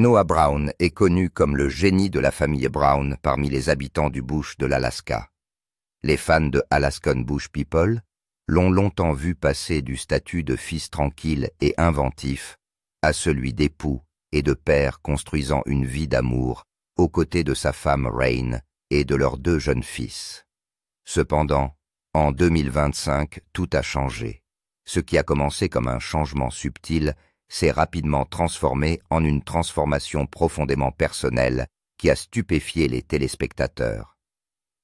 Noah Brown est connu comme le génie de la famille Brown parmi les habitants du bush de l'Alaska. Les fans de Alaskan Bush People l'ont longtemps vu passer du statut de fils tranquille et inventif à celui d'époux et de père construisant une vie d'amour aux côtés de sa femme Rain et de leurs 2 jeunes fils. Cependant, en 2025, tout a changé. Ce qui a commencé comme un changement subtil s'est rapidement transformé en une transformation profondément personnelle qui a stupéfié les téléspectateurs.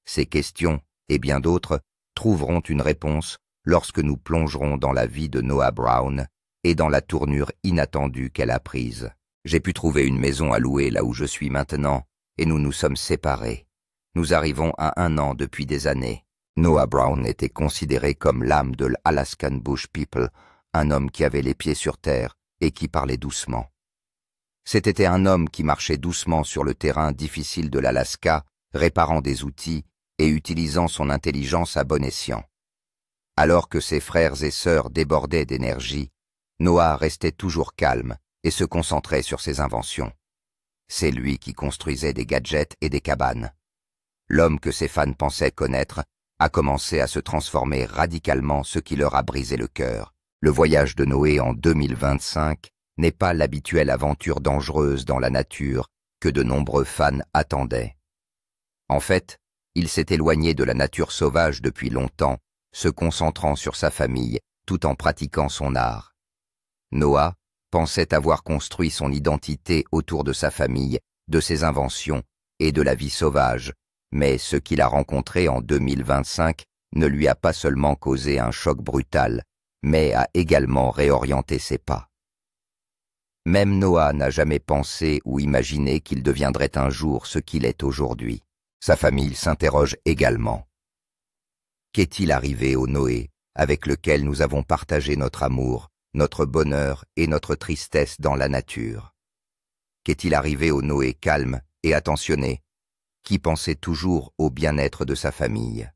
Ces questions, et bien d'autres, trouveront une réponse lorsque nous plongerons dans la vie de Noah Brown et dans la tournure inattendue qu'elle a prise. J'ai pu trouver une maison à louer là où je suis maintenant, et nous nous sommes séparés. Nous arrivons à 1 an depuis des années. Noah Brown était considéré comme l'âme de l'Alaskan Bush People, un homme qui avait les pieds sur terre et qui parlait doucement. C'était un homme qui marchait doucement sur le terrain difficile de l'Alaska, réparant des outils et utilisant son intelligence à bon escient. Alors que ses frères et sœurs débordaient d'énergie, Noah restait toujours calme et se concentrait sur ses inventions. C'est lui qui construisait des gadgets et des cabanes. L'homme que ses fans pensaient connaître a commencé à se transformer radicalement, ce qui leur a brisé le cœur. Le voyage de Noé en 2025 n'est pas l'habituelle aventure dangereuse dans la nature que de nombreux fans attendaient. En fait, il s'est éloigné de la nature sauvage depuis longtemps, se concentrant sur sa famille tout en pratiquant son art. Noah pensait avoir construit son identité autour de sa famille, de ses inventions et de la vie sauvage, mais ce qu'il a rencontré en 2025 ne lui a pas seulement causé un choc brutal, mais a également réorienté ses pas. Même Noah n'a jamais pensé ou imaginé qu'il deviendrait un jour ce qu'il est aujourd'hui. Sa famille s'interroge également. Qu'est-il arrivé au Noé avec lequel nous avons partagé notre amour, notre bonheur et notre tristesse dans la nature? Qu'est-il arrivé au Noé calme et attentionné, qui pensait toujours au bien-être de sa famille?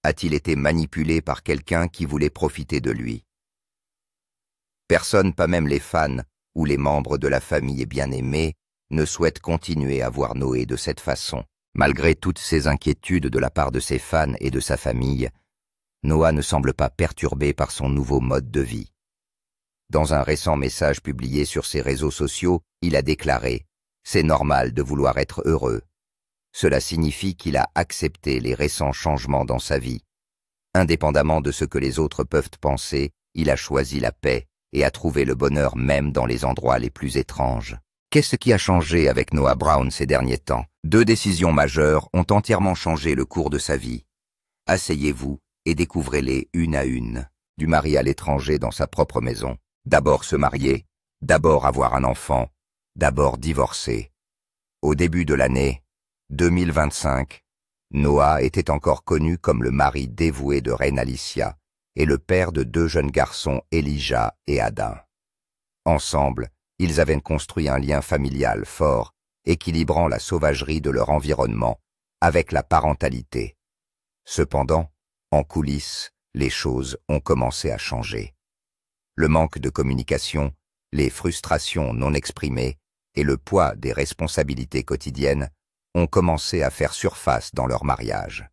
A-t-il été manipulé par quelqu'un qui voulait profiter de lui? Personne, pas même les fans ou les membres de la famille bien-aimés, ne souhaite continuer à voir Noé de cette façon. Malgré toutes ces inquiétudes de la part de ses fans et de sa famille, Noah ne semble pas perturbé par son nouveau mode de vie. Dans un récent message publié sur ses réseaux sociaux, il a déclaré « C'est normal de vouloir être heureux ». Cela signifie qu'il a accepté les récents changements dans sa vie. Indépendamment de ce que les autres peuvent penser, il a choisi la paix et a trouvé le bonheur même dans les endroits les plus étranges. Qu'est-ce qui a changé avec Noah Brown ces derniers temps? 2 décisions majeures ont entièrement changé le cours de sa vie. Asseyez-vous et découvrez-les une à une. Du mari à l'étranger dans sa propre maison. D'abord se marier, d'abord avoir un enfant, d'abord divorcer. Au début de l'année 2025, Noah était encore connu comme le mari dévoué de Reine Alicia et le père de 2 jeunes garçons, Elijah et Adin. Ensemble, ils avaient construit un lien familial fort, équilibrant la sauvagerie de leur environnement avec la parentalité. Cependant, en coulisses, les choses ont commencé à changer. Le manque de communication, les frustrations non exprimées et le poids des responsabilités quotidiennes ont commencé à faire surface dans leur mariage.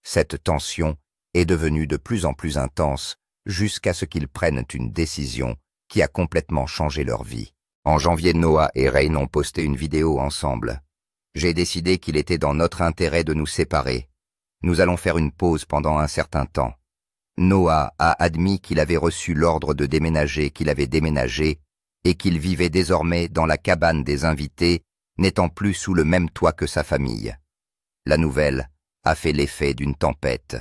Cette tension est devenue de plus en plus intense jusqu'à ce qu'ils prennent une décision qui a complètement changé leur vie. En janvier, Noah et Rain ont posté une vidéo ensemble. J'ai décidé qu'il était dans notre intérêt de nous séparer. Nous allons faire une pause pendant un certain temps. Noah a admis qu'il avait reçu l'ordre de déménager, qu'il avait déménagé et qu'il vivait désormais dans la cabane des invités, n'étant plus sous le même toit que sa famille. La nouvelle a fait l'effet d'une tempête.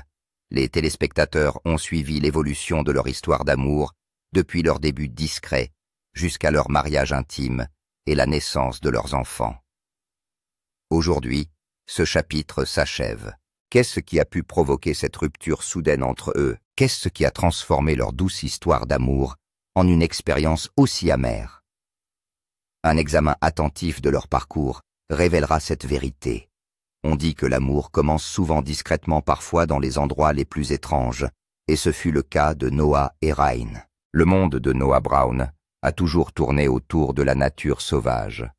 Les téléspectateurs ont suivi l'évolution de leur histoire d'amour depuis leur début discret jusqu'à leur mariage intime et la naissance de leurs enfants. Aujourd'hui, ce chapitre s'achève. Qu'est-ce qui a pu provoquer cette rupture soudaine entre eux? Qu'est-ce qui a transformé leur douce histoire d'amour en une expérience aussi amère? Un examen attentif de leur parcours révélera cette vérité. On dit que l'amour commence souvent discrètement, parfois dans les endroits les plus étranges, et ce fut le cas de Noah et Rain. Le monde de Noah Brown a toujours tourné autour de la nature sauvage.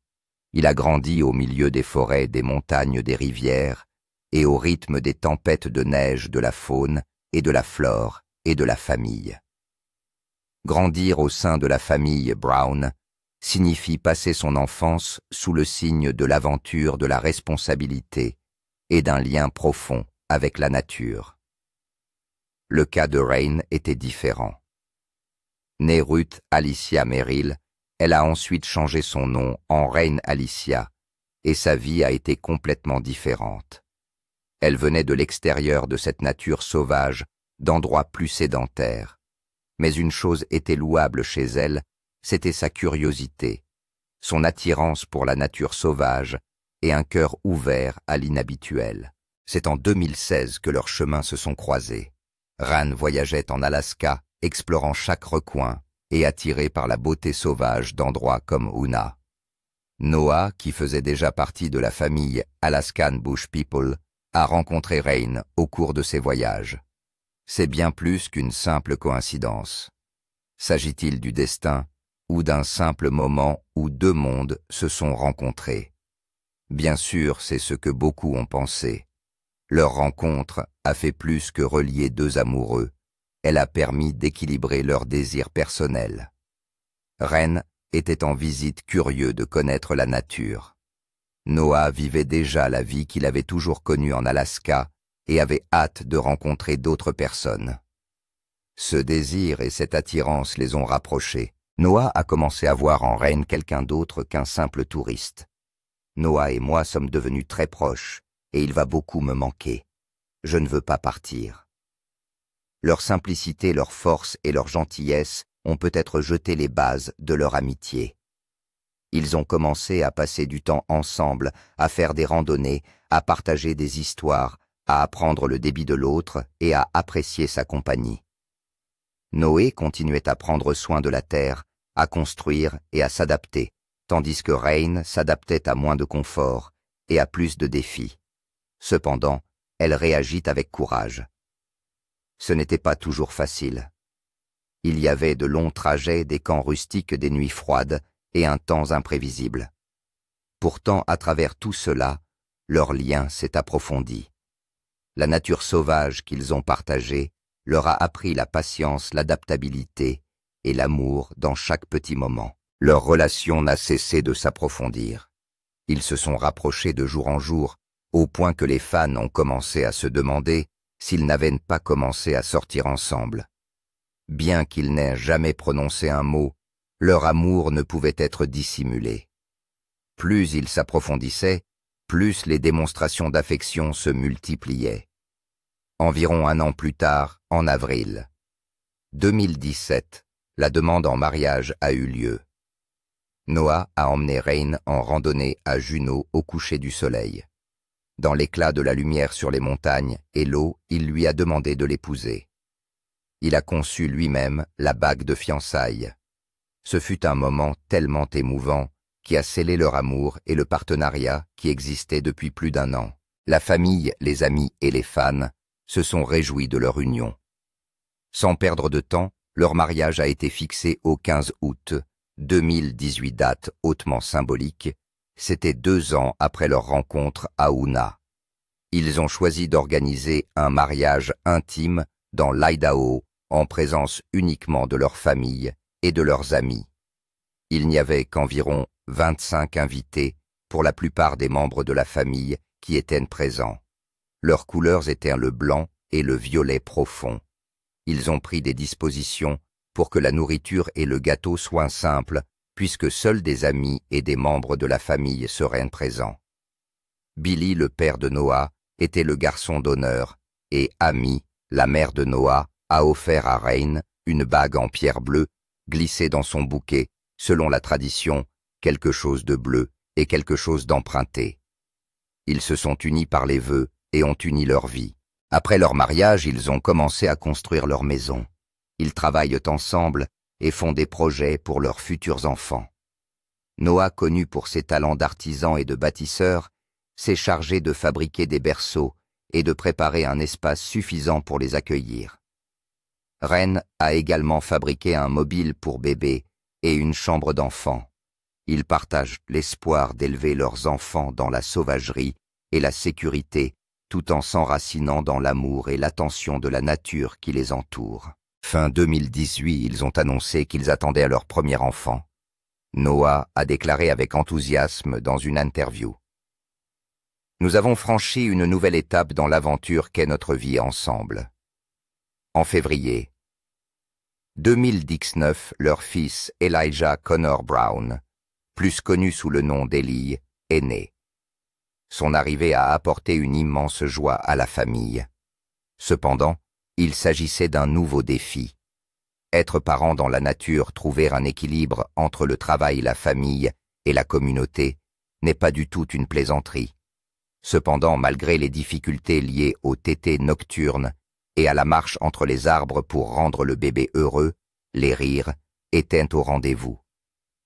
Il a grandi au milieu des forêts, des montagnes, des rivières, et au rythme des tempêtes de neige de la faune et de la flore et de la famille. Grandir au sein de la famille Brown signifie passer son enfance sous le signe de l'aventure, de la responsabilité et d'un lien profond avec la nature. Le cas de Rain était différent. Née Ruth Alicia Merrill, elle a ensuite changé son nom en Rain Alicia, et sa vie a été complètement différente. Elle venait de l'extérieur de cette nature sauvage, d'endroits plus sédentaires. Mais une chose était louable chez elle, c'était sa curiosité, son attirance pour la nature sauvage et un cœur ouvert à l'inhabituel. C'est en 2016 que leurs chemins se sont croisés. Ran voyageait en Alaska, explorant chaque recoin et attiré par la beauté sauvage d'endroits comme Hoonah. Noah, qui faisait déjà partie de la famille Alaskan Bush People, a rencontré Rain au cours de ses voyages. C'est bien plus qu'une simple coïncidence. S'agit-il du destin ou d'un simple moment où deux mondes se sont rencontrés? Bien sûr, c'est ce que beaucoup ont pensé. Leur rencontre a fait plus que relier deux amoureux. Elle a permis d'équilibrer leurs désirs personnels. Rain était en visite, curieux de connaître la nature. Noah vivait déjà la vie qu'il avait toujours connue en Alaska et avait hâte de rencontrer d'autres personnes. Ce désir et cette attirance les ont rapprochés. Noah a commencé à voir en Rain quelqu'un d'autre qu'un simple touriste. Noah et moi sommes devenus très proches et il va beaucoup me manquer. Je ne veux pas partir. Leur simplicité, leur force et leur gentillesse ont peut-être jeté les bases de leur amitié. Ils ont commencé à passer du temps ensemble, à faire des randonnées, à partager des histoires, à apprendre le débit de l'autre et à apprécier sa compagnie. Noé continuait à prendre soin de la terre, à construire et à s'adapter, tandis que Rain s'adaptait à moins de confort et à plus de défis. Cependant, elle réagit avec courage. Ce n'était pas toujours facile. Il y avait de longs trajets, des camps rustiques, des nuits froides et un temps imprévisible. Pourtant, à travers tout cela, leur lien s'est approfondi. La nature sauvage qu'ils ont partagée leur a appris la patience, l'adaptabilité et l'amour dans chaque petit moment. Leur relation n'a cessé de s'approfondir. Ils se sont rapprochés de jour en jour, au point que les fans ont commencé à se demander s'ils n'avaient pas commencé à sortir ensemble. Bien qu'ils n'aient jamais prononcé un mot, leur amour ne pouvait être dissimulé. Plus ils s'approfondissaient, plus les démonstrations d'affection se multipliaient. Environ un an plus tard, en avril 2017, la demande en mariage a eu lieu. Noah a emmené Rain en randonnée à Juneau au coucher du soleil. Dans l'éclat de la lumière sur les montagnes et l'eau, il lui a demandé de l'épouser. Il a conçu lui-même la bague de fiançailles. Ce fut un moment tellement émouvant qui a scellé leur amour et le partenariat qui existait depuis plus d'un an. La famille, les amis et les fans se sont réjouis de leur union. Sans perdre de temps, leur mariage a été fixé au 15 août 2018, date hautement symbolique. C'était 2 ans après leur rencontre à Hoonah. Ils ont choisi d'organiser un mariage intime dans l'Idaho, en présence uniquement de leur famille et de leurs amis. Il n'y avait qu'environ 25 invités, pour la plupart des membres de la famille, qui étaient présents. Leurs couleurs étaient le blanc et le violet profond. Ils ont pris des dispositions pour que la nourriture et le gâteau soient simples, puisque seuls des amis et des membres de la famille seraient présents. Billy, le père de Noah, était le garçon d'honneur, et Amy, la mère de Noah, a offert à Rain une bague en pierre bleue, glissée dans son bouquet, selon la tradition, quelque chose de bleu et quelque chose d'emprunté. Ils se sont unis par les vœux et ont uni leur vie. Après leur mariage, ils ont commencé à construire leur maison. Ils travaillent ensemble et font des projets pour leurs futurs enfants. Noah, connu pour ses talents d'artisan et de bâtisseur, s'est chargé de fabriquer des berceaux et de préparer un espace suffisant pour les accueillir. Rain a également fabriqué un mobile pour bébé et une chambre d'enfant. Ils partagent l'espoir d'élever leurs enfants dans la sauvagerie et la sécurité, tout en s'enracinant dans l'amour et l'attention de la nature qui les entoure. Fin 2018, ils ont annoncé qu'ils attendaient leur premier enfant. Noah a déclaré avec enthousiasme dans une interview: « Nous avons franchi une nouvelle étape dans l'aventure qu'est notre vie ensemble. » En février 2019, leur fils Elijah Connor Brown, plus connu sous le nom d'Eli, est né. Son arrivée a apporté une immense joie à la famille. Cependant, il s'agissait d'un nouveau défi. Être parent dans la nature, trouver un équilibre entre le travail, la famille et la communauté n'est pas du tout une plaisanterie. Cependant, malgré les difficultés liées au tété nocturne et à la marche entre les arbres pour rendre le bébé heureux, les rires étaient au rendez-vous.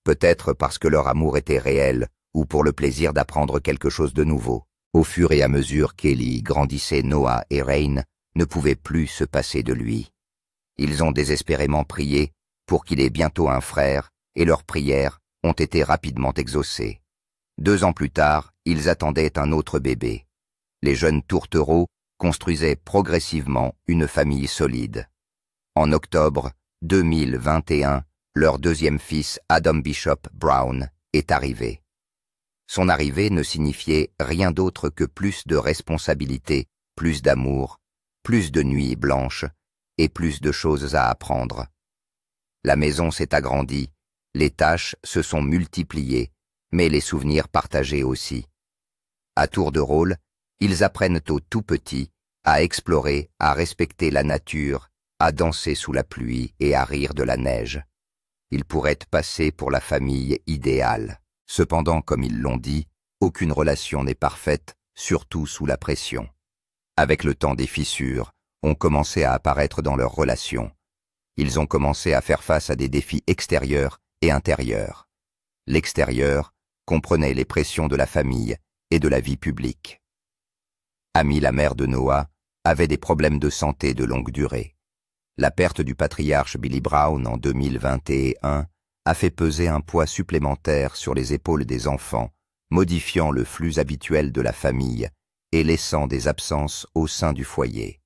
Peut-être parce que leur amour était réel ou pour le plaisir d'apprendre quelque chose de nouveau. Au fur et à mesure qu'Eli grandissait, Noah et Rain ne pouvaient plus se passer de lui. Ils ont désespérément prié pour qu'il ait bientôt un frère et leurs prières ont été rapidement exaucées. 2 ans plus tard, ils attendaient un autre bébé. Les jeunes tourtereaux construisaient progressivement une famille solide. En octobre 2021, leur deuxième fils, Adam Bishop Brown, est arrivé. Son arrivée ne signifiait rien d'autre que plus de responsabilités, plus d'amour, plus de nuits blanches et plus de choses à apprendre. La maison s'est agrandie, les tâches se sont multipliées, mais les souvenirs partagés aussi. À tour de rôle, ils apprennent aux tout petits à explorer, à respecter la nature, à danser sous la pluie et à rire de la neige. Ils pourraient passer pour la famille idéale. Cependant, comme ils l'ont dit, aucune relation n'est parfaite, surtout sous la pression. Avec le temps, des fissures ont commencé à apparaître dans leur relation. Ils ont commencé à faire face à des défis extérieurs et intérieurs. L'extérieur comprenait les pressions de la famille et de la vie publique. Amy, la mère de Noah, avait des problèmes de santé de longue durée. La perte du patriarche Billy Brown en 2021 a fait peser un poids supplémentaire sur les épaules des enfants, modifiant le flux habituel de la famille et laissant des absences au sein du foyer.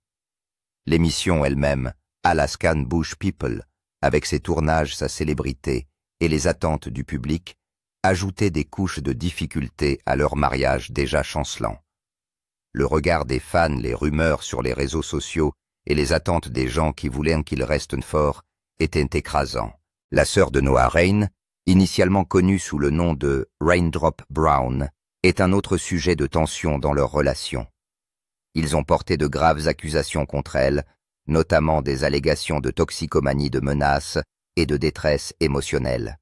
L'émission elle-même, Alaskan Bush People, avec ses tournages, sa célébrité et les attentes du public, ajoutait des couches de difficulté à leur mariage déjà chancelant. Le regard des fans, les rumeurs sur les réseaux sociaux et les attentes des gens qui voulaient qu'ils restent forts étaient écrasants. La sœur de Noah, Rain, initialement connue sous le nom de Raindrop Brown, est un autre sujet de tension dans leur relation. Ils ont porté de graves accusations contre elle, notamment des allégations de toxicomanie, de menaces et de détresse émotionnelle.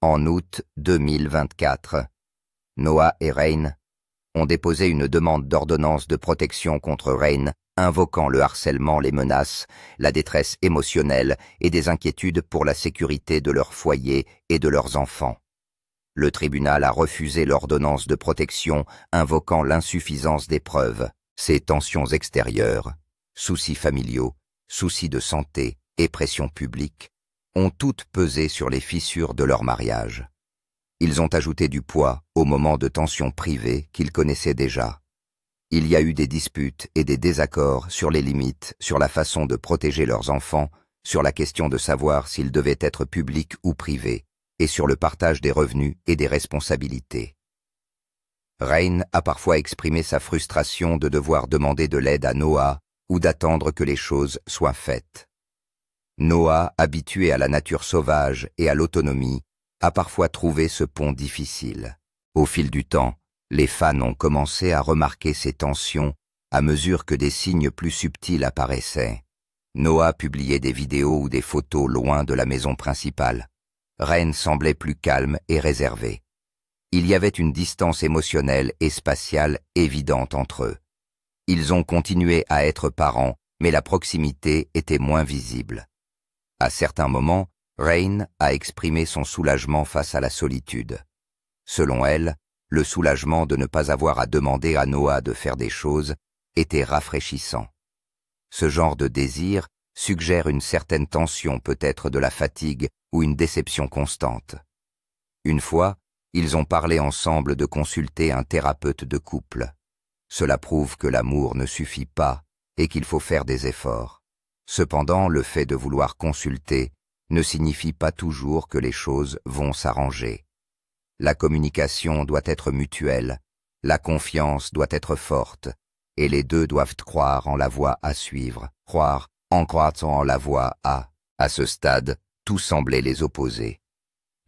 En août 2024, Noah et Rain ont déposé une demande d'ordonnance de protection contre Rain, invoquant le harcèlement, les menaces, la détresse émotionnelle et des inquiétudes pour la sécurité de leur foyer et de leurs enfants. Le tribunal a refusé l'ordonnance de protection, invoquant l'insuffisance des preuves. Ces tensions extérieures, soucis familiaux, soucis de santé et pression publique ont toutes pesé sur les fissures de leur mariage. Ils ont ajouté du poids aux moments de tension privée qu'ils connaissaient déjà. Il y a eu des disputes et des désaccords sur les limites, sur la façon de protéger leurs enfants, sur la question de savoir s'ils devaient être publics ou privés, et sur le partage des revenus et des responsabilités. Rain a parfois exprimé sa frustration de devoir demander de l'aide à Noah ou d'attendre que les choses soient faites. Noah, habitué à la nature sauvage et à l'autonomie, a parfois trouvé ce pont difficile. Au fil du temps, les fans ont commencé à remarquer ces tensions à mesure que des signes plus subtils apparaissaient. Noah publiait des vidéos ou des photos loin de la maison principale. Rain semblait plus calme et réservé. Il y avait une distance émotionnelle et spatiale évidente entre eux. Ils ont continué à être parents, mais la proximité était moins visible. À certains moments, Rain a exprimé son soulagement face à la solitude. Selon elle, le soulagement de ne pas avoir à demander à Noah de faire des choses était rafraîchissant. Ce genre de désir suggère une certaine tension, peut-être de la fatigue ou une déception constante. Une fois, ils ont parlé ensemble de consulter un thérapeute de couple. Cela prouve que l'amour ne suffit pas et qu'il faut faire des efforts. Cependant, le fait de vouloir consulter ne signifie pas toujours que les choses vont s'arranger. La communication doit être mutuelle, la confiance doit être forte, et les deux doivent croire en la voie à suivre, croire en croissant en la voie à. À ce stade, tout semblait les opposer.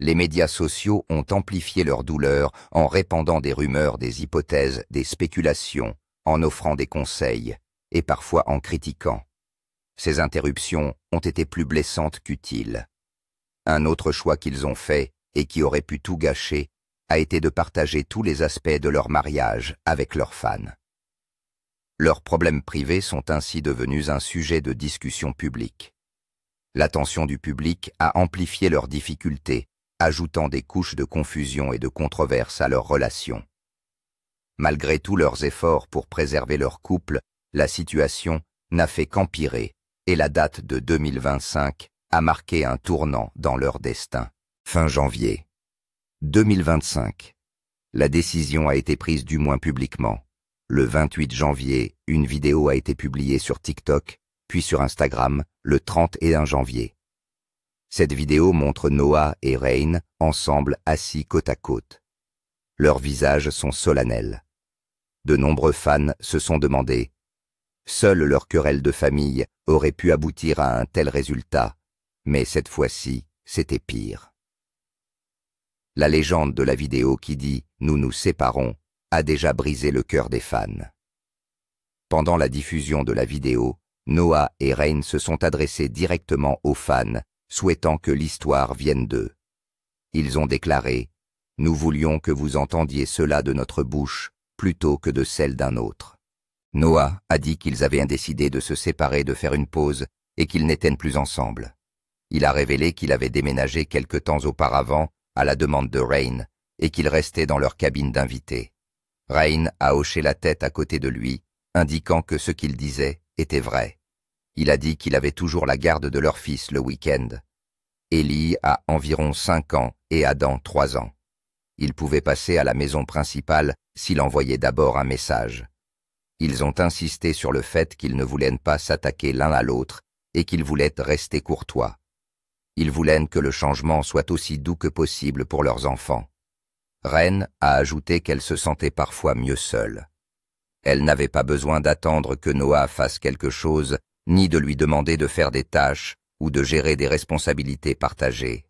Les médias sociaux ont amplifié leur douleur en répandant des rumeurs, des hypothèses, des spéculations, en offrant des conseils, et parfois en critiquant. Ces interruptions ont été plus blessantes qu'utiles. Un autre choix qu'ils ont fait, et qui aurait pu tout gâcher, a été de partager tous les aspects de leur mariage avec leurs fans. Leurs problèmes privés sont ainsi devenus un sujet de discussion publique. L'attention du public a amplifié leurs difficultés, ajoutant des couches de confusion et de controverse à leur relation. Malgré tous leurs efforts pour préserver leur couple, la situation n'a fait qu'empirer, et la date de 2025 a marqué un tournant dans leur destin. Fin janvier 2025. La décision a été prise du moins publiquement. Le 28 janvier, une vidéo a été publiée sur TikTok, puis sur Instagram, le 31 janvier. Cette vidéo montre Noah et Rain ensemble assis côte à côte. Leurs visages sont solennels. De nombreux fans se sont demandé « Seule leur querelle de famille aurait pu aboutir à un tel résultat, mais cette fois-ci, c'était pire. » La légende de la vidéo qui dit « Nous nous séparons » a déjà brisé le cœur des fans. Pendant la diffusion de la vidéo, Noah et Rain se sont adressés directement aux fans, souhaitant que l'histoire vienne d'eux. Ils ont déclaré « Nous voulions que vous entendiez cela de notre bouche plutôt que de celle d'un autre. » Noah a dit qu'ils avaient décidé de se séparer, de faire une pause et qu'ils n'étaient plus ensemble. Il a révélé qu'il avait déménagé quelque temps auparavant à la demande de Rain et qu'il restait dans leur cabine d'invités. Rain a hoché la tête à côté de lui, indiquant que ce qu'il disait était vrai. Il a dit qu'il avait toujours la garde de leur fils le week-end. Ellie a environ 5 ans et Adam 3 ans. Il pouvait passer à la maison principale s'il envoyait d'abord un message. Ils ont insisté sur le fait qu'ils ne voulaient pas s'attaquer l'un à l'autre et qu'ils voulaient rester courtois. Ils voulaient que le changement soit aussi doux que possible pour leurs enfants. Rain a ajouté qu'elle se sentait parfois mieux seule. Elle n'avait pas besoin d'attendre que Noah fasse quelque chose, ni de lui demander de faire des tâches ou de gérer des responsabilités partagées.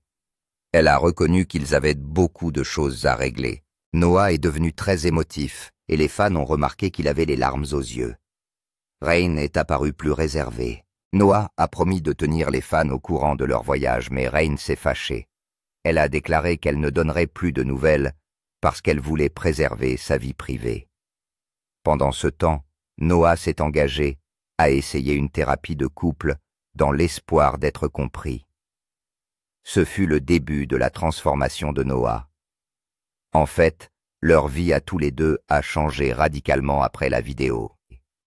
Elle a reconnu qu'ils avaient beaucoup de choses à régler. Noah est devenu très émotif et les fans ont remarqué qu'il avait les larmes aux yeux. Rain est apparu plus réservé. Noah a promis de tenir les fans au courant de leur voyage, mais Rain s'est fâchée. Elle a déclaré qu'elle ne donnerait plus de nouvelles parce qu'elle voulait préserver sa vie privée. Pendant ce temps, Noah s'est engagé à essayer une thérapie de couple dans l'espoir d'être compris. Ce fut le début de la transformation de Noah. En fait, leur vie à tous les deux a changé radicalement après la vidéo.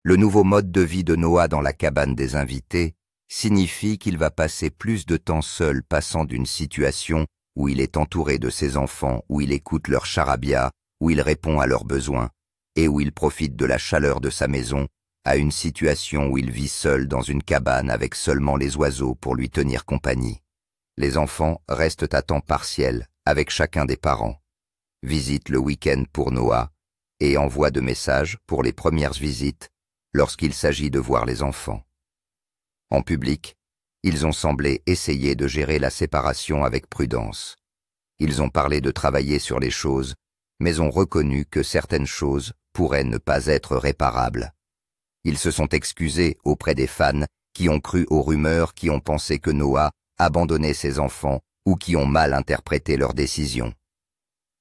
Le nouveau mode de vie de Noah dans la cabane des invités signifie qu'il va passer plus de temps seul, passant d'une situation où il est entouré de ses enfants, où il écoute leur charabia, où il répond à leurs besoins, et où il profite de la chaleur de sa maison, à une situation où il vit seul dans une cabane avec seulement les oiseaux pour lui tenir compagnie. Les enfants restent à temps partiel avec chacun des parents, visitent le week-end pour Noah et envoient de messages pour les premières visites lorsqu'il s'agit de voir les enfants. En public, ils ont semblé essayer de gérer la séparation avec prudence. Ils ont parlé de travailler sur les choses, mais ont reconnu que certaines choses pourraient ne pas être réparables. Ils se sont excusés auprès des fans qui ont cru aux rumeurs, qui ont pensé que Noah abandonnait ses enfants ou qui ont mal interprété leurs décisions.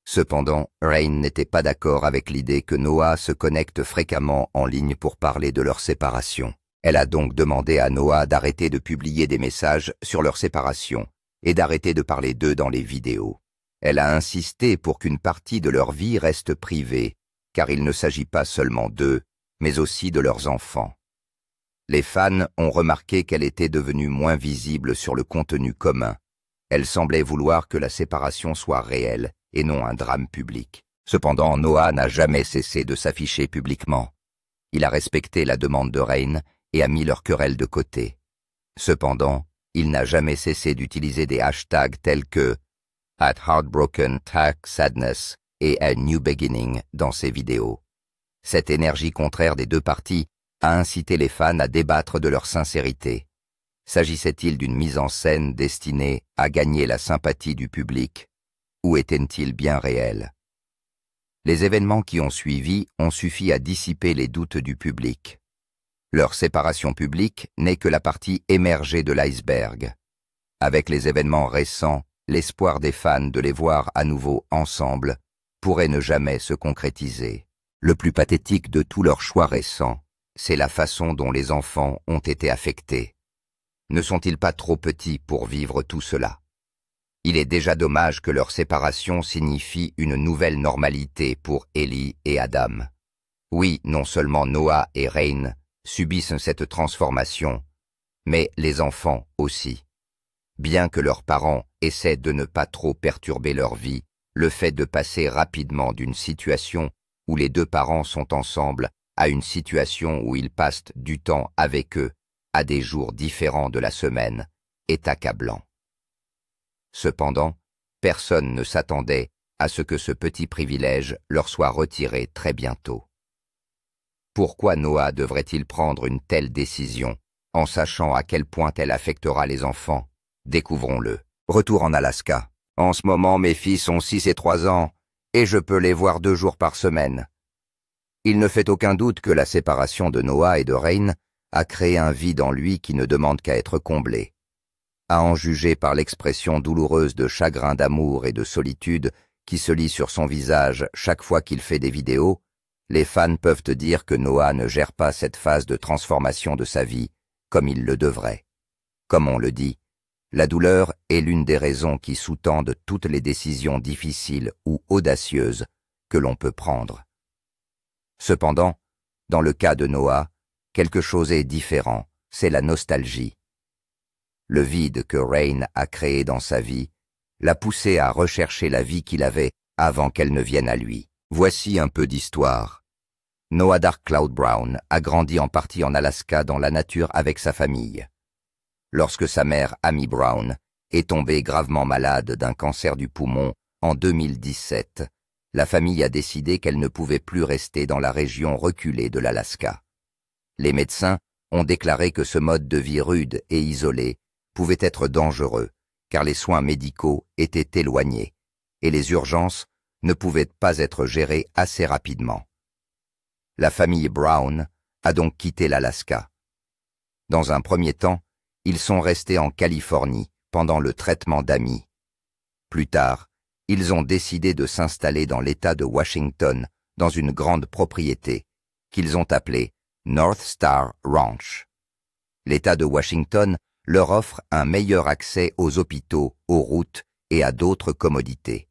Cependant, Rain n'était pas d'accord avec l'idée que Noah se connecte fréquemment en ligne pour parler de leur séparation. Elle a donc demandé à Noah d'arrêter de publier des messages sur leur séparation et d'arrêter de parler d'eux dans les vidéos. Elle a insisté pour qu'une partie de leur vie reste privée, car il ne s'agit pas seulement d'eux, mais aussi de leurs enfants. Les fans ont remarqué qu'elle était devenue moins visible sur le contenu commun. Elle semblait vouloir que la séparation soit réelle et non un drame public. Cependant, Noah n'a jamais cessé de s'afficher publiquement. Il a respecté la demande de Rain et a mis leur querelle de côté. Cependant, il n'a jamais cessé d'utiliser des hashtags tels que @heartbroken, #sadness et #a new beginning dans ses vidéos. Cette énergie contraire des deux parties a incité les fans à débattre de leur sincérité. S'agissait-il d'une mise en scène destinée à gagner la sympathie du public, ou était-il bien réel? Les événements qui ont suivi ont suffi à dissiper les doutes du public. Leur séparation publique n'est que la partie émergée de l'iceberg. Avec les événements récents, l'espoir des fans de les voir à nouveau ensemble pourrait ne jamais se concrétiser. Le plus pathétique de tous leurs choix récents, c'est la façon dont les enfants ont été affectés. Ne sont-ils pas trop petits pour vivre tout cela? Il est déjà dommage que leur séparation signifie une nouvelle normalité pour Ellie et Adam. Oui, non seulement Noah et Rain subissent cette transformation, mais les enfants aussi. Bien que leurs parents essaient de ne pas trop perturber leur vie, le fait de passer rapidement d'une situation où les deux parents sont ensemble à une situation où ils passent du temps avec eux à des jours différents de la semaine est accablant. Cependant, personne ne s'attendait à ce que ce petit privilège leur soit retiré très bientôt. Pourquoi Noah devrait-il prendre une telle décision, en sachant à quel point elle affectera les enfants? Découvrons-le. Retour en Alaska. En ce moment, mes fils ont 6 et 3 ans, et je peux les voir 2 jours par semaine. Il ne fait aucun doute que la séparation de Noah et de Rain a créé un vide en lui qui ne demande qu'à être comblé. À en juger par l'expression douloureuse de chagrin d'amour et de solitude qui se lit sur son visage chaque fois qu'il fait des vidéos, les fans peuvent te dire que Noah ne gère pas cette phase de transformation de sa vie comme il le devrait. Comme on le dit, la douleur est l'une des raisons qui sous-tendent toutes les décisions difficiles ou audacieuses que l'on peut prendre. Cependant, dans le cas de Noah, quelque chose est différent, c'est la nostalgie. Le vide que Rain a créé dans sa vie l'a poussé à rechercher la vie qu'il avait avant qu'elle ne vienne à lui. Voici un peu d'histoire. Noah Dark Cloud Brown a grandi en partie en Alaska dans la nature avec sa famille. Lorsque sa mère, Amy Brown, est tombée gravement malade d'un cancer du poumon en 2017, la famille a décidé qu'elle ne pouvait plus rester dans la région reculée de l'Alaska. Les médecins ont déclaré que ce mode de vie rude et isolé pouvait être dangereux, car les soins médicaux étaient éloignés, et les urgences ne pouvaient pas être gérées assez rapidement. La famille Brown a donc quitté l'Alaska. Dans un premier temps, ils sont restés en Californie pendant le traitement d'Amy. Plus tard, ils ont décidé de s'installer dans l'État de Washington, dans une grande propriété, qu'ils ont appelée North Star Ranch. L'État de Washington leur offre un meilleur accès aux hôpitaux, aux routes et à d'autres commodités.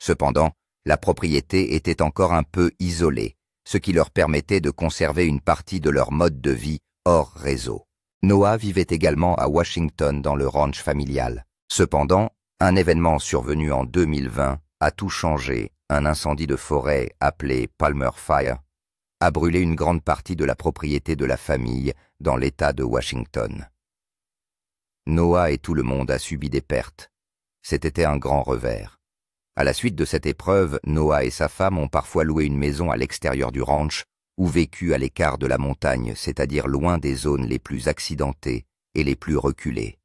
Cependant, la propriété était encore un peu isolée, ce qui leur permettait de conserver une partie de leur mode de vie hors réseau. Noah vivait également à Washington dans le ranch familial. Cependant, un événement survenu en 2020 a tout changé. Un incendie de forêt appelé Palmer Fire a brûlé une grande partie de la propriété de la famille dans l'État de Washington. Noah et tout le monde a subi des pertes. C'était un grand revers. À la suite de cette épreuve, Noah et sa femme ont parfois loué une maison à l'extérieur du ranch ou vécu à l'écart de la montagne, c'est-à-dire loin des zones les plus accidentées et les plus reculées.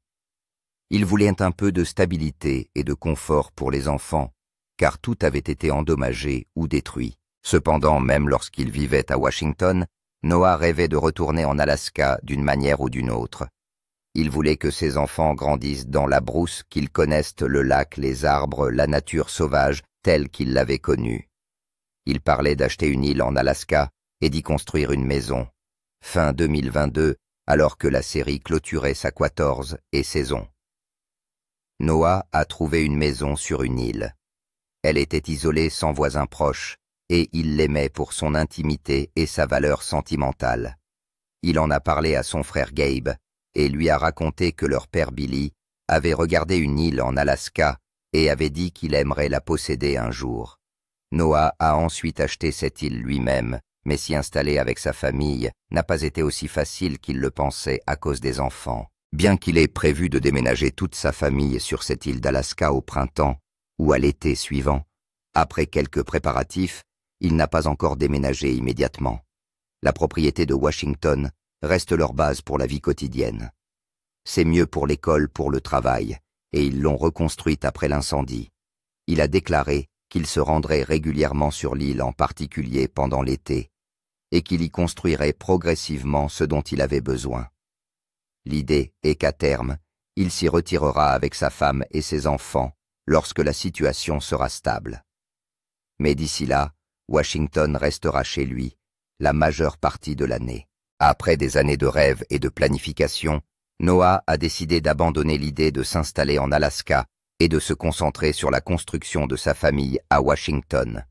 Ils voulaient un peu de stabilité et de confort pour les enfants, car tout avait été endommagé ou détruit. Cependant, même lorsqu'ils vivaient à Washington, Noah rêvait de retourner en Alaska d'une manière ou d'une autre. Il voulait que ses enfants grandissent dans la brousse, qu'ils connaissent le lac, les arbres, la nature sauvage telle qu'ils l'avaient connue. Il parlait d'acheter une île en Alaska et d'y construire une maison. Fin 2022, alors que la série clôturait sa 14e saison. Noah a trouvé une maison sur une île. Elle était isolée sans voisins proches, et il l'aimait pour son intimité et sa valeur sentimentale. Il en a parlé à son frère Gabe et lui a raconté que leur père Billy avait regardé une île en Alaska et avait dit qu'il aimerait la posséder un jour. Noah a ensuite acheté cette île lui-même, mais s'y installer avec sa famille n'a pas été aussi facile qu'il le pensait à cause des enfants. Bien qu'il ait prévu de déménager toute sa famille sur cette île d'Alaska au printemps ou à l'été suivant, après quelques préparatifs, il n'a pas encore déménagé immédiatement. La propriété de Washington reste leur base pour la vie quotidienne. C'est mieux pour l'école, pour le travail, et ils l'ont reconstruite après l'incendie. Il a déclaré qu'il se rendrait régulièrement sur l'île, en particulier pendant l'été, et qu'il y construirait progressivement ce dont il avait besoin. L'idée est qu'à terme, il s'y retirera avec sa femme et ses enfants lorsque la situation sera stable. Mais d'ici là, Washington restera chez lui la majeure partie de l'année. Après des années de rêves et de planification, Noah a décidé d'abandonner l'idée de s'installer en Alaska et de se concentrer sur la construction de sa famille à Washington.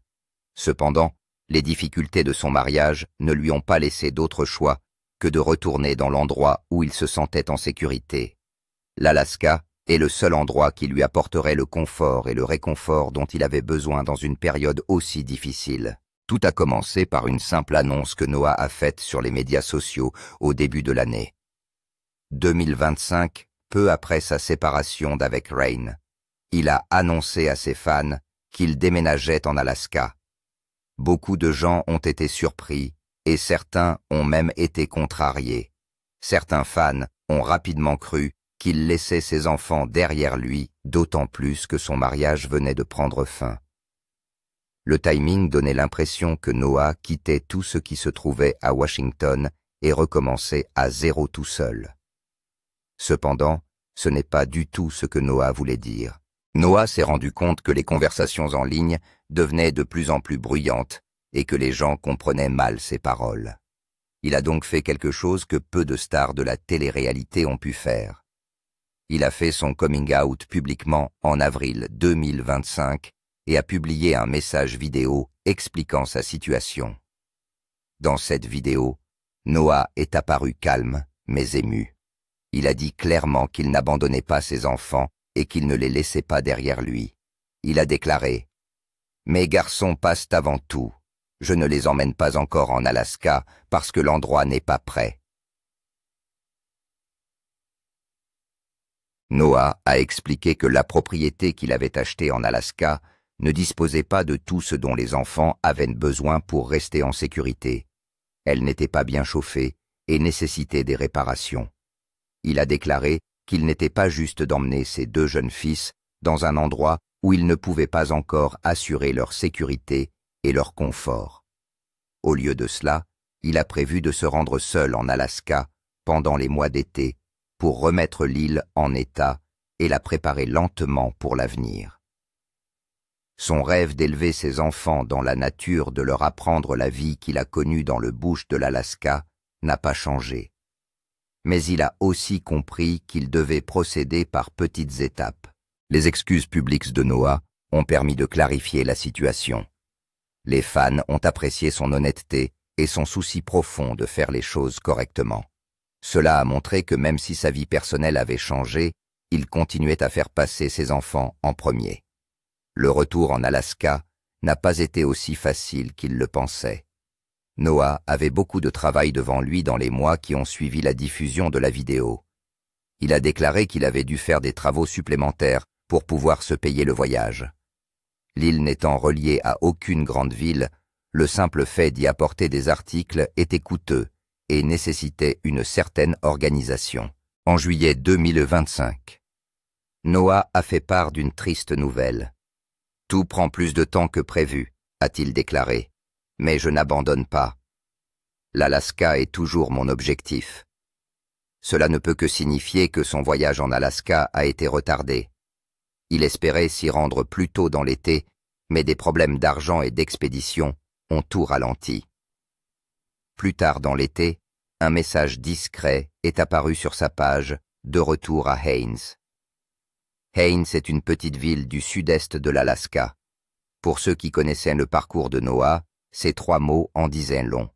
Cependant, les difficultés de son mariage ne lui ont pas laissé d'autre choix que de retourner dans l'endroit où il se sentait en sécurité. L'Alaska est le seul endroit qui lui apporterait le confort et le réconfort dont il avait besoin dans une période aussi difficile. Tout a commencé par une simple annonce que Noah a faite sur les médias sociaux au début de l'année. 2025, peu après sa séparation d'avec Rain, il a annoncé à ses fans qu'il déménageait en Alaska. Beaucoup de gens ont été surpris et certains ont même été contrariés. Certains fans ont rapidement cru qu'il laissait ses enfants derrière lui, d'autant plus que son mariage venait de prendre fin. Le timing donnait l'impression que Noah quittait tout ce qui se trouvait à Washington et recommençait à zéro tout seul. Cependant, ce n'est pas du tout ce que Noah voulait dire. Noah s'est rendu compte que les conversations en ligne devenaient de plus en plus bruyantes et que les gens comprenaient mal ses paroles. Il a donc fait quelque chose que peu de stars de la télé-réalité ont pu faire. Il a fait son coming out publiquement en avril 2025 et a publié un message vidéo expliquant sa situation. Dans cette vidéo, Noah est apparu calme mais ému. Il a dit clairement qu'il n'abandonnait pas ses enfants et qu'il ne les laissait pas derrière lui. Il a déclaré « Mes garçons passent avant tout. Je ne les emmène pas encore en Alaska parce que l'endroit n'est pas prêt. » Noah a expliqué que la propriété qu'il avait achetée en Alaska ne disposait pas de tout ce dont les enfants avaient besoin pour rester en sécurité. Elle n'était pas bien chauffée et nécessitait des réparations. Il a déclaré qu'il n'était pas juste d'emmener ses deux jeunes fils dans un endroit où ils ne pouvaient pas encore assurer leur sécurité et leur confort. Au lieu de cela, il a prévu de se rendre seul en Alaska pendant les mois d'été pour remettre l'île en état et la préparer lentement pour l'avenir. Son rêve d'élever ses enfants dans la nature, de leur apprendre la vie qu'il a connue dans le bush de l'Alaska, n'a pas changé. Mais il a aussi compris qu'il devait procéder par petites étapes. Les excuses publiques de Noah ont permis de clarifier la situation. Les fans ont apprécié son honnêteté et son souci profond de faire les choses correctement. Cela a montré que même si sa vie personnelle avait changé, il continuait à faire passer ses enfants en premier. Le retour en Alaska n'a pas été aussi facile qu'il le pensait. Noah avait beaucoup de travail devant lui dans les mois qui ont suivi la diffusion de la vidéo. Il a déclaré qu'il avait dû faire des travaux supplémentaires pour pouvoir se payer le voyage. L'île n'étant reliée à aucune grande ville, le simple fait d'y apporter des articles était coûteux et nécessitait une certaine organisation. En juillet 2025, Noah a fait part d'une triste nouvelle. « Tout prend plus de temps que prévu », a-t-il déclaré. « Mais je n'abandonne pas. L'Alaska est toujours mon objectif. » Cela ne peut que signifier que son voyage en Alaska a été retardé. Il espérait s'y rendre plus tôt dans l'été, mais des problèmes d'argent et d'expédition ont tout ralenti. Plus tard dans l'été, un message discret est apparu sur sa page, de retour à Haines. Haines est une petite ville du sud-est de l'Alaska. Pour ceux qui connaissaient le parcours de Noah, ces 3 mots en disaient long.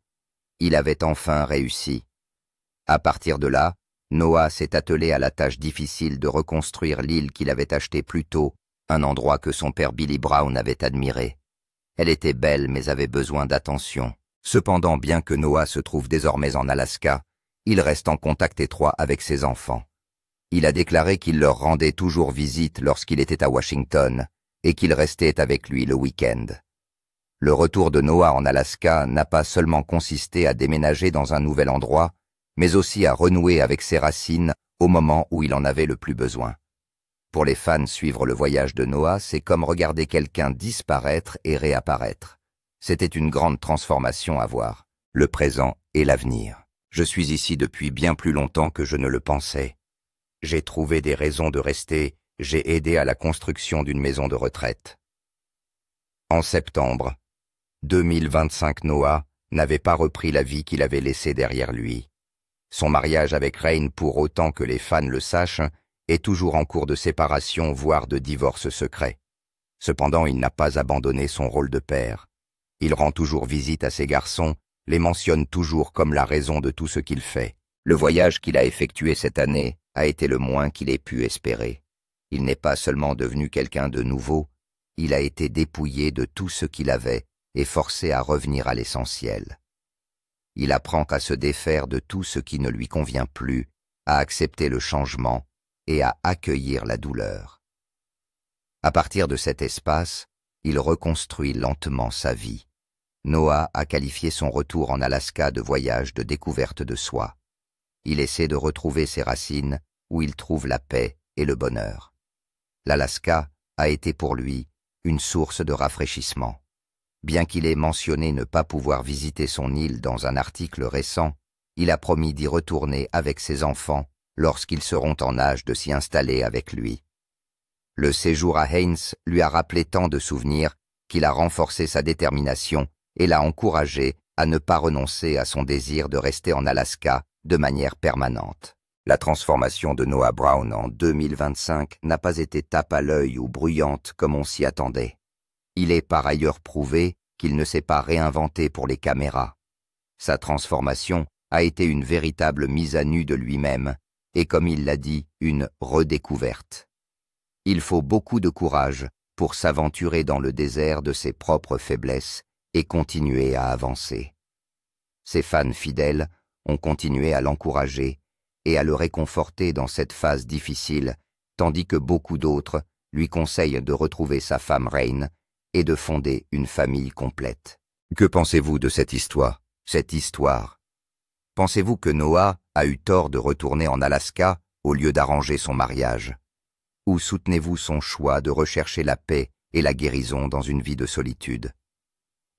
Il avait enfin réussi. À partir de là, Noah s'est attelé à la tâche difficile de reconstruire l'île qu'il avait achetée plus tôt, un endroit que son père Billy Brown avait admiré. Elle était belle mais avait besoin d'attention. Cependant, bien que Noah se trouve désormais en Alaska, il reste en contact étroit avec ses enfants. Il a déclaré qu'il leur rendait toujours visite lorsqu'il était à Washington et qu'il restait avec lui le week-end. Le retour de Noah en Alaska n'a pas seulement consisté à déménager dans un nouvel endroit, mais aussi à renouer avec ses racines au moment où il en avait le plus besoin. Pour les fans, suivre le voyage de Noah, c'est comme regarder quelqu'un disparaître et réapparaître. C'était une grande transformation à voir, le présent et l'avenir. Je suis ici depuis bien plus longtemps que je ne le pensais. J'ai trouvé des raisons de rester, j'ai aidé à la construction d'une maison de retraite. En septembre 2025, Noah n'avait pas repris la vie qu'il avait laissée derrière lui. Son mariage avec Rain, pour autant que les fans le sachent, est toujours en cours de séparation, voire de divorce secret. Cependant, il n'a pas abandonné son rôle de père. Il rend toujours visite à ses garçons, les mentionne toujours comme la raison de tout ce qu'il fait. Le voyage qu'il a effectué cette année a été le moins qu'il ait pu espérer. Il n'est pas seulement devenu quelqu'un de nouveau, il a été dépouillé de tout ce qu'il avait et forcé à revenir à l'essentiel. Il apprend à se défaire de tout ce qui ne lui convient plus, à accepter le changement et à accueillir la douleur. À partir de cet espace, il reconstruit lentement sa vie. Noah a qualifié son retour en Alaska de voyage de découverte de soi. Il essaie de retrouver ses racines où il trouve la paix et le bonheur. L'Alaska a été pour lui une source de rafraîchissement. Bien qu'il ait mentionné ne pas pouvoir visiter son île dans un article récent, il a promis d'y retourner avec ses enfants lorsqu'ils seront en âge de s'y installer avec lui. Le séjour à Haines lui a rappelé tant de souvenirs qu'il a renforcé sa détermination et l'a encouragé à ne pas renoncer à son désir de rester en Alaska de manière permanente. La transformation de Noah Brown en 2025 n'a pas été tape à l'œil ou bruyante comme on s'y attendait. Il est par ailleurs prouvé qu'il ne s'est pas réinventé pour les caméras. Sa transformation a été une véritable mise à nu de lui-même et, comme il l'a dit, une redécouverte. Il faut beaucoup de courage pour s'aventurer dans le désert de ses propres faiblesses et continuer à avancer. Ses fans fidèles ont continué à l'encourager et à le réconforter dans cette phase difficile, tandis que beaucoup d'autres lui conseillent de retrouver sa femme Rain et de fonder une famille complète. Que pensez-vous de cette histoire? Pensez-vous que Noah a eu tort de retourner en Alaska au lieu d'arranger son mariage? Ou soutenez-vous son choix de rechercher la paix et la guérison dans une vie de solitude?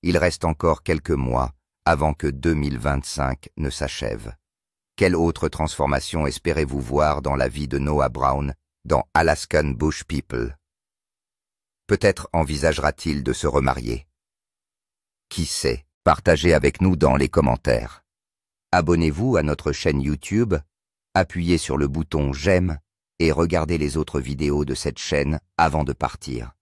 Il reste encore quelques mois avant que 2025 ne s'achève. Quelle autre transformation espérez-vous voir dans la vie de Noah Brown dans Alaskan Bush People? Peut-être envisagera-t-il de se remarier. Qui sait? Partagez avec nous dans les commentaires. Abonnez-vous à notre chaîne YouTube, appuyez sur le bouton j'aime et regardez les autres vidéos de cette chaîne avant de partir.